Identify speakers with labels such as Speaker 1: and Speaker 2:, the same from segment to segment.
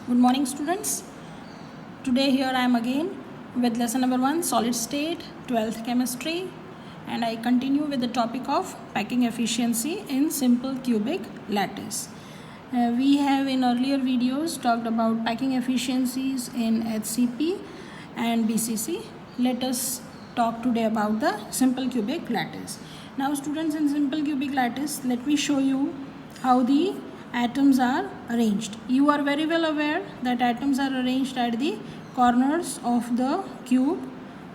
Speaker 1: Good morning, students. Today here I am again with lesson number 1, solid state, 12th chemistry, and I continue with the topic of packing efficiency in simple cubic lattice. We have in earlier videos talked about packing efficiencies in HCP and BCC. Let us talk today about the simple cubic lattice. Now students, in simple cubic lattice, let me show you how the atoms are arranged. You are very well aware that atoms are arranged at the corners of the cube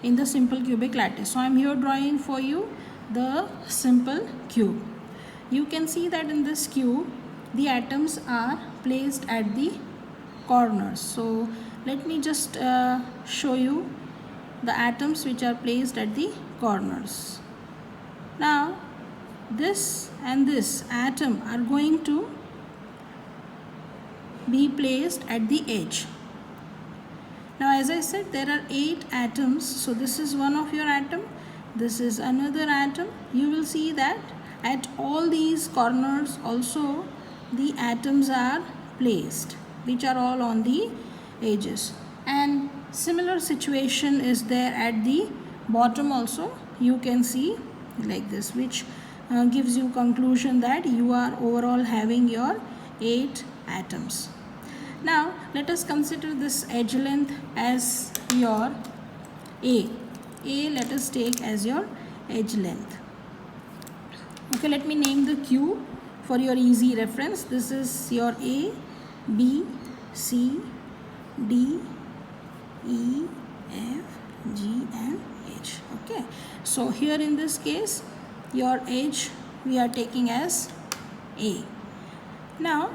Speaker 1: in the simple cubic lattice. So I am here drawing for you the simple cube. You can see that in this cube the atoms are placed at the corners. So let me just show you the atoms which are placed at the corners. Now this and this atom are going to be placed at the edge. Now as I said, there are 8 atoms. So this is one of your atom, this is another atom. You will see that at all these corners also the atoms are placed, which are all on the edges. And similar situation is there at the bottom also. You can see like this, which gives you conclusion that you are overall having your 8 atoms. Now let us consider this edge length as your A. Let us take as your edge length. Okay, let me name the cube for your easy reference. This is your A, B, C, D, E, F, G and H. Okay, so here in this case your edge we are taking as A. Now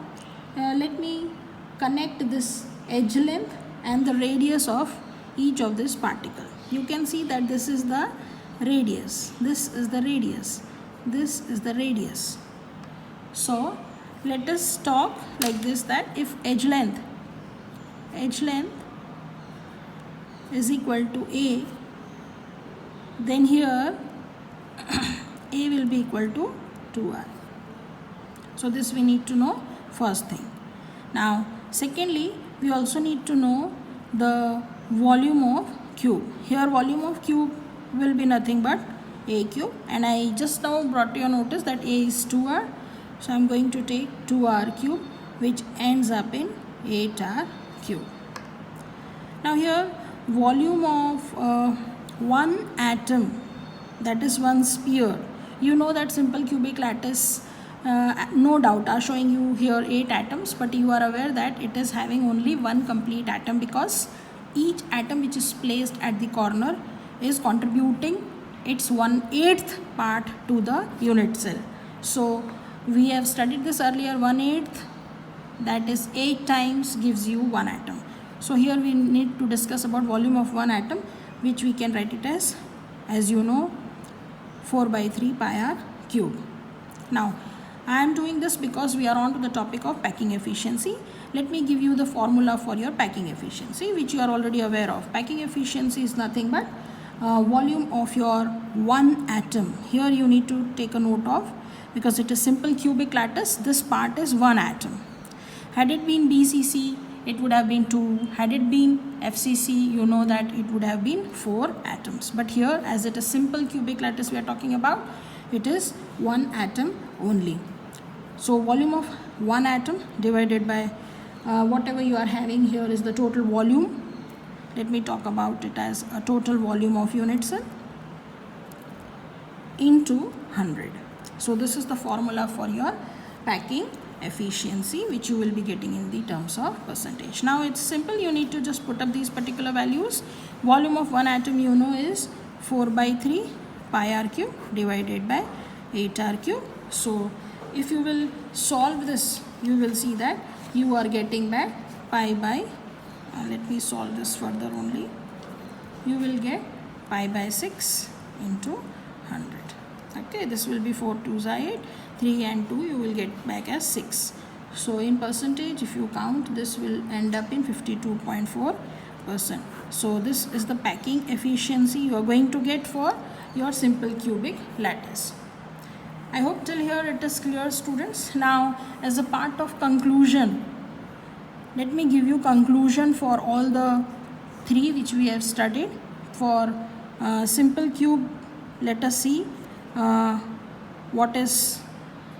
Speaker 1: let me connect this edge length and the radius of each of this particle. You can see that this is the radius, this is the radius, this is the radius. So let us talk like this, that if edge length is equal to A, then here A will be equal to 2R. So this we need to know first thing. Now secondly, we also need to know the volume of cube. Here volume of cube will be nothing but A cube, and I just now brought to your notice that A is 2R. So I am going to take 2R cube, which ends up in 8R cube. Now here volume of one atom, that is one sphere. You know that simple cubic lattice no doubt are showing you here 8 atoms, but you are aware that it is having only one complete atom, because each atom which is placed at the corner is contributing its 1/8 part to the unit cell. So we have studied this earlier, 1/8, that is 8 times gives you 1 atom. So here we need to discuss about volume of one atom, which we can write it as you know, 4/3 pi r cube. Now I am doing this because we are on to the topic of packing efficiency. Let me give you the formula for your packing efficiency, which you are already aware of. Packing efficiency is nothing but volume of your one atom. Here you need to take a note of, because it is simple cubic lattice, this part is one atom. Had it been BCC, it would have been 2. Had it been FCC, you know that it would have been 4 atoms. But here, as it is simple cubic lattice we are talking about, it is one atom only. So volume of one atom divided by whatever you are having here is the total volume. Let me talk about it as a total volume of unit cell into 100. So this is the formula for your packing efficiency, which you will be getting in the terms of percentage. Now it's simple, you need to just put up these particular values. Volume of one atom you know is 4/3 pi r cube divided by 8R cube. So if you will solve this, you will see that you are getting back pi by let me solve this further only. You will get pi by 6 into 100. Okay, this will be 4 2s are 8, 3 and 2 you will get back as 6. So in percentage, if you count, this will end up in 52.4%. So this is the packing efficiency you are going to get for your simple cubic lattice. I hope till here it is clear, students. Now as a part of conclusion, let me give you conclusion for all the three which we have studied. For simple cube, let us see what is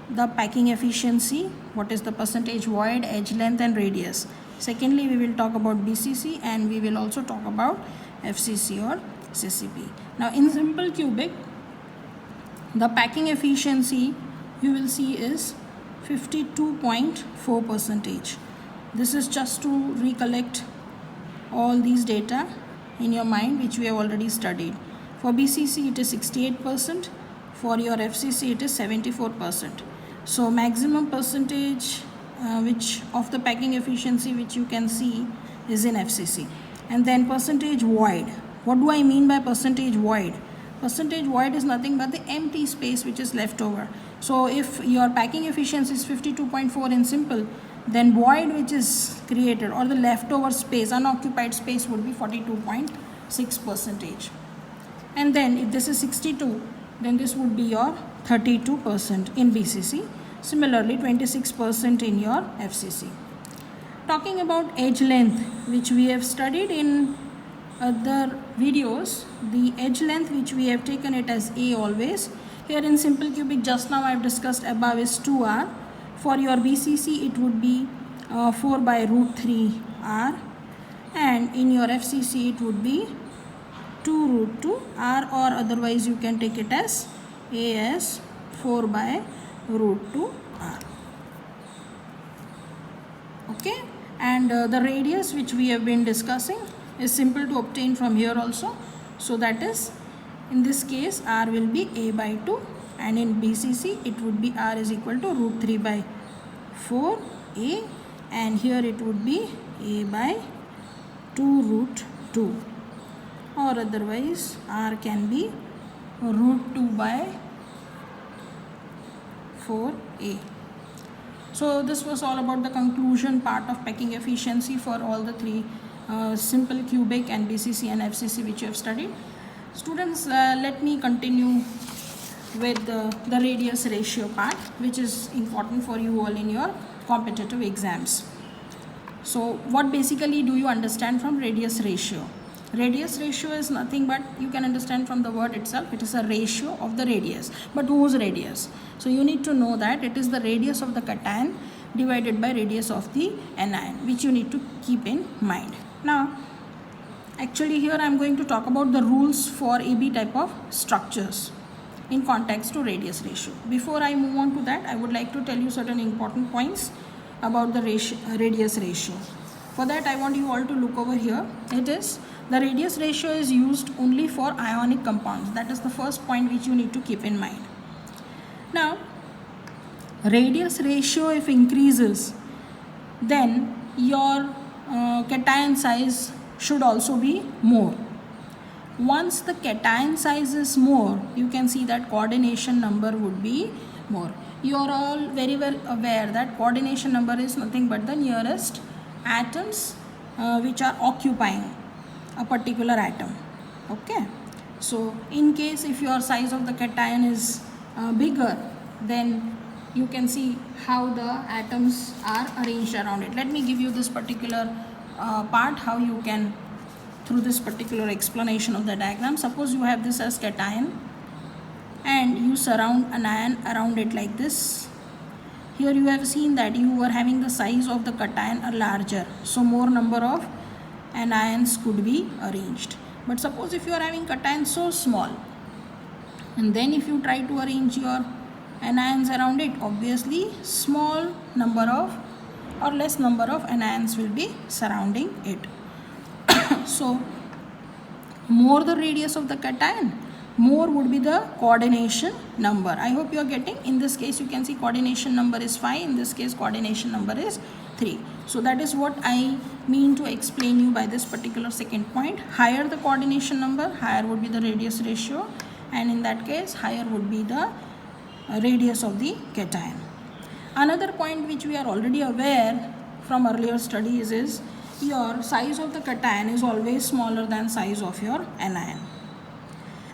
Speaker 1: the packing efficiency, what is the percentage void, edge length and radius. Secondly, we will talk about BCC and we will also talk about FCC or CCP. Now in simple cubic, the packing efficiency you will see is 52.4%. This is just to recollect all these data in your mind which we have already studied. For BCC it is 68%, for your FCC it is 74%. So maximum percentage which of the packing efficiency which you can see is in FCC. And then percentage void. What do I mean by percentage void? Percentage void is nothing but the empty space which is left over. So if your packing efficiency is 52.4 in simple, then void which is created or the leftover space, unoccupied space, would be 42.6%. And then if this is 62, then this would be your 32% in BCC. Similarly, 26% in your FCC. Talking about edge length, which we have studied in other videos, the edge length which we have taken it as A always. Here in simple cubic, just now I have discussed above, is 2r. For your BCC it would be 4 by root 3 r, and in your FCC it would be 2 root 2 r, or otherwise you can take it as A as 4 by root 2 r. Okay, and the radius which we have been discussing is simple to obtain from here also. So that is, in this case r will be A by 2, and in BCC it would be r is equal to root 3 by 4 A, and here it would be A by 2 root 2, or otherwise r can be root 2 by 4A. So this was all about the conclusion part of packing efficiency for all the three simple cubic and BCC and FCC which you have studied. Students, let me continue with the radius ratio part, which is important for you all in your competitive exams. So what basically do you understand from radius ratio? Radius ratio is nothing but, you can understand from the word itself, it is a ratio of the radius. But whose radius? So you need to know that it is the radius of the cation divided by radius of the anion, which you need to keep in mind. Now actually here I am going to talk about the rules for AB type of structures in context to radius ratio. Before I move on to that, I would like to tell you certain important points about the radius ratio. For that, I want you all to look over here. It is, the radius ratio is used only for ionic compounds. That is the first point which you need to keep in mind. Now, radius ratio if increases, then your cation size should also be more. Once the cation size is more, you can see that coordination number would be more. You are all very well aware that coordination number is nothing but the nearest atoms which are occupying a particular atom. Okay, so in case if your size of the cation is bigger, then you can see how the atoms are arranged around it. Let me give you this particular part, how you can, through this particular explanation of the diagram. Suppose you have this as cation and you surround an ion around it like this. Here you have seen that you are having the size of the cation are larger, so more number of anions could be arranged. But suppose if you are having cation so small, and then if you try to arrange your anions around it, obviously small number of or less number of anions will be surrounding it. So more the radius of the cation, more would be the coordination number. I hope you are getting. In this case you can see coordination number is 5, in this case coordination number is 3. So that is what I mean to explain you by this particular second point. Higher the coordination number, higher would be the radius ratio, and in that case higher would be the radius of the cation. Another point which we are already aware from earlier studies is your size of the cation is always smaller than size of your anion.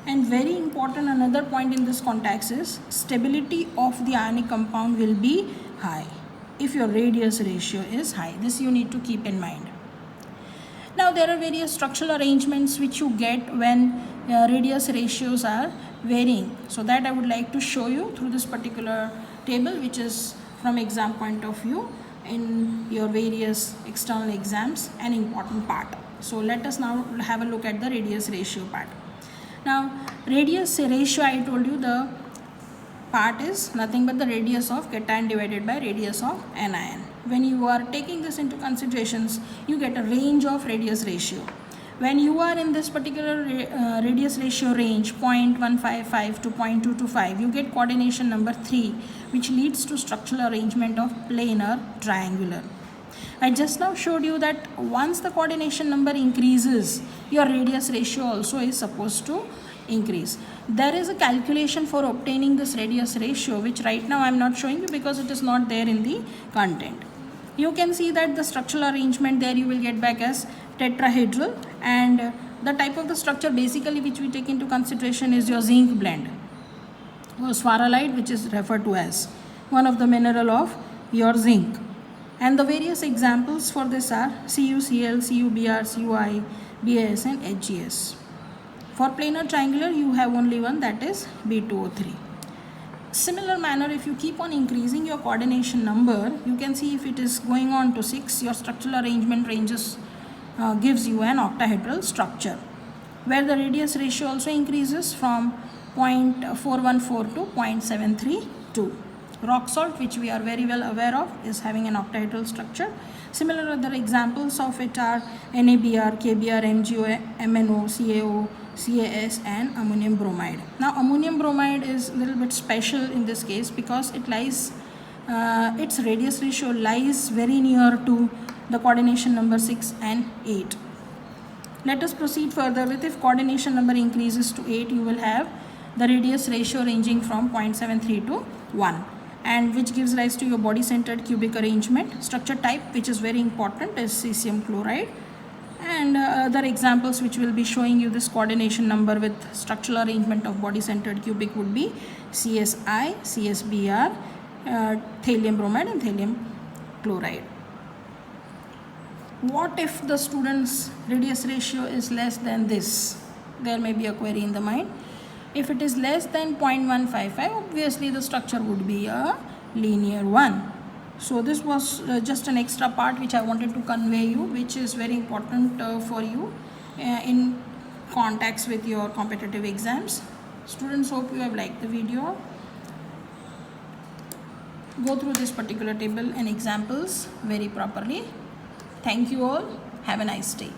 Speaker 1: And very important another point in this context is stability of the ionic compound will be high. if your radius ratio is high. This you need to keep in mind. Now there are various structural arrangements which you get when radius ratios are varying. So that I would like to show you through this particular table, which is from exam point of view in your various external exams, an important part. So let us now have a look at the radius ratio part. Now radius ratio, I told you the part is nothing but the radius of cation divided by radius of anion. When you are taking this into considerations, you get a range of radius ratio. When you are in this particular radius ratio range 0.155 to 0.225, you get coordination number 3, which leads to structural arrangement of planar triangular. I just now showed you that once the coordination number increases, your radius ratio also is supposed to increase. There is a calculation for obtaining this radius ratio, which right now I am not showing you because it is not there in the content. You can see that the structural arrangement there you will get back as tetrahedral, and the type of the structure basically which we take into consideration is your zinc blende or sphyrolite, which is referred to as one of the mineral of your zinc. And the various examples for this are CuCl, CuBr, CuI, BAS and HGS. For planar triangular you have only one, that is B2O3. Similar manner, if you keep on increasing your coordination number, you can see if it is going on to 6, your structural arrangement ranges gives you an octahedral structure, where the radius ratio also increases from 0.414 to 0.732. Rock salt, which we are very well aware of, is having an octahedral structure. Similar other examples of it are NaBr, KBr, MgO, MnO, CaO, CaS and ammonium bromide. Now ammonium bromide is a little bit special in this case because it lies, its radius ratio lies very near to the coordination number 6 and 8. Let us proceed further with, if coordination number increases to 8, you will have the radius ratio ranging from 0.73 to 1, and which gives rise to your body centered cubic arrangement. Structure type, which is very important, is cesium chloride. And other examples which will be showing you this coordination number with structural arrangement of body centered cubic would be CSI, CSBr, thallium bromide and thallium chloride. What if the student's radius ratio is less than this? There may be a query in the mind. If it is less than 0.155, obviously the structure would be a linear one. So this was just an extra part which I wanted to convey you, which is very important for you in contacts with your competitive exams. Students, hope you have liked the video. Go through this particular table and examples very properly. Thank you all. Have a nice day.